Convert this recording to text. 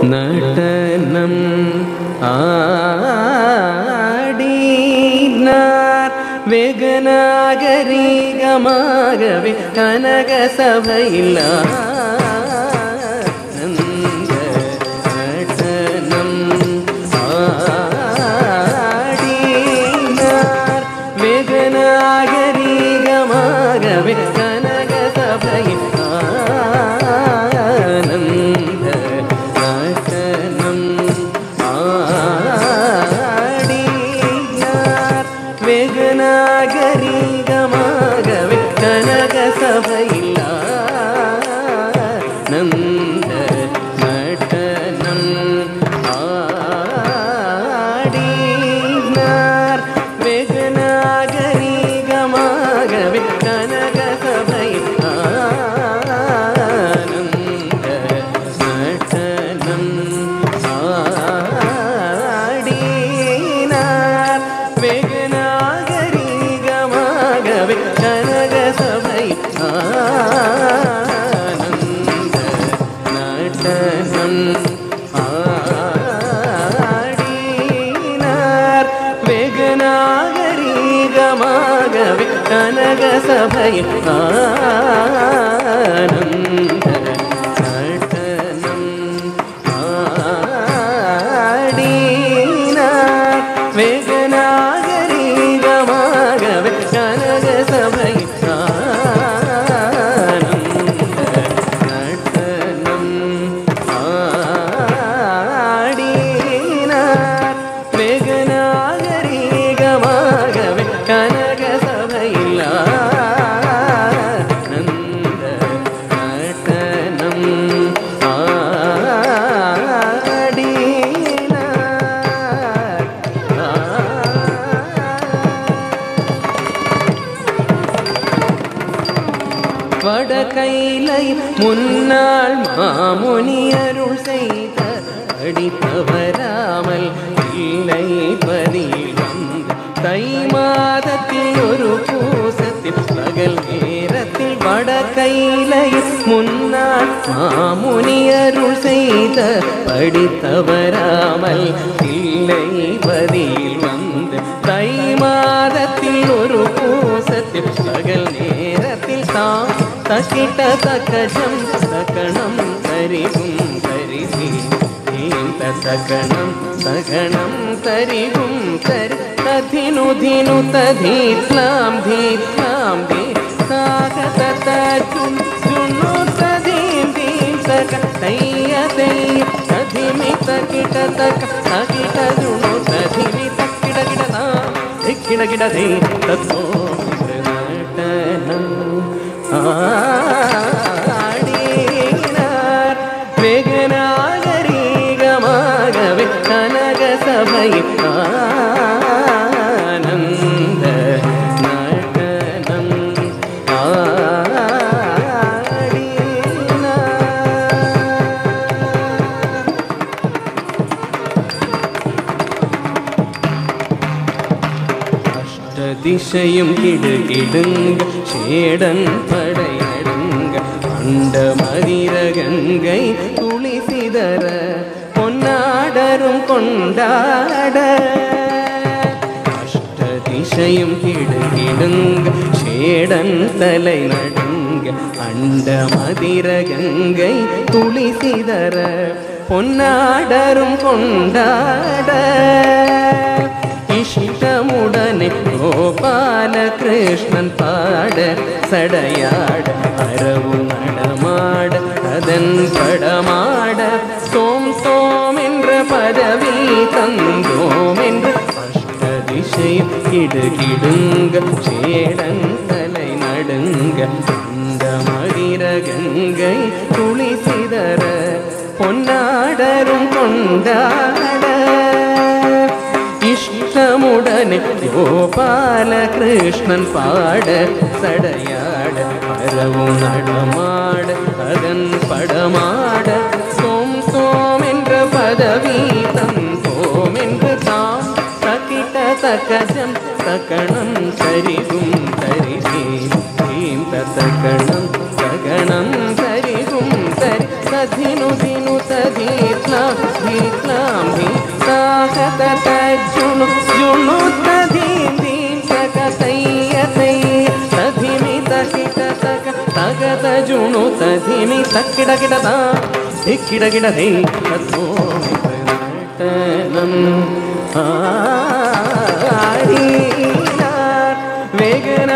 നടനം ആടിനാർ വേഗനാഗരികമാകവേ കനകസഭയില്ല നടനം ആടിനാർ വേഗനാഗരികമാകവേ കനകസഭയിൽ വേഗനാഗരികമാകവേ കനകസഭയില്ല നന്ദ നടനം ആടിനാർ വേഗനാഗരികമാകവേ കനകസഭയിൽ ആനന്ദ നടനം ആടിനാർ വേഗനാഗരികമാകവേ കനകസഭയിൽ ആനന്ദ നടനം ആടിനാർ വേഗനാഗരികമാകവേ കനകസഭയിൽ ആനന്ദ നടനം ആടിനാർ വേഗനാഗരികമാകവേ കനകസഭയിൽ வடகைலை முன்னாள் மாமுனி அருள் செய்த படித்தவராமல் இல்லை பதில் வந்து தை மாதத்தில் ஒரு பூசத்தில் பகல் நேரத்தில் வடகைலை முன்னாள் மாமுனி அருள் செய்த படித்தவராமல் இல்லை பதில் வந்து தை மாதத்தில் ஒரு பூசத்தில் பகல் நேரத்தில் தாம் தகிட்ட தகஜம் தகணம் தரிகும் தரிசி தகணம் தகணம் தரிகும் தரி ததினு தினு ததீத்லாம் தீத்லாம் தீ தாகத தஜும் ஜுனு ததீம் தீம் தக தைய தைய ததிமி தகிட்ட தக தகிட்ட ஜுனு ததிமி தகிட கிட தாம் திக்கிட கிட தே தத்தோ நடனம் ஆடினார் வேகனாகரிகமாகவே கனகசபையில் ஆனந்த நடனம் ஆடினார் அஷ்டதிசையும் கிடுகிடுங்க சேடன் படையடுங்க அண்ட மதிர கங்கை துளி சிதற பொன்னாடரும் கொண்டாட அஷ்டதிசையும் கிடுகிடுங்க சேடன் தலை நடுங்க அண்ட மதிர கங்கை துளி சிதற பொன்னாடரும் கொண்டாட இஷ்டமுடனே கோபால கிருஷ்ணன் பாட சடையாட அரவு நடமாட அதன் படமாட சோம் சோம் என்ற பதவி தந்தோம் என்று அஷ்டதிசை கிடுகிடுங்க சேடன் தலை நடுங்க இந்த மதிர கங்கை துளி சிதற பொன்னாடரும் கொண்டாட இஷ்டமுடனே கோபால கிருஷ்ணன் பாட சடையாட அரவு நடமாட அதன் படமாட சோம் சோம் என்ற பதவி தந்தோம் என்று தாம் தகிட்ட தகஜம் தகணம் சரிகும் தரிசி தீம் தகணம் தகணம் சரிகும் தரி ததினு தினு ததீத்லாம் ಲಾಂಭಿ ಲಾಂಭಿ ತಾಕತ ತಜ್ಜುಣು ಜುಣು ತಧೀಂ ಧೀಂ ತಕ ತಯ್ಯ ತಯ್ಯ ತಧಿಮಿ ತಕಿಟ ತಕ ತಗತ ಜುಣು ತಧಿಮಿ ತಕ್ಕಿಡ ಗಿಡ ತಾ ಧಿಕ್ಕಿಡ ಗಿಡ ಹೇ ತತ್ವೋಮಿ ನಟನಂ ಆರೀ ವೇಗನ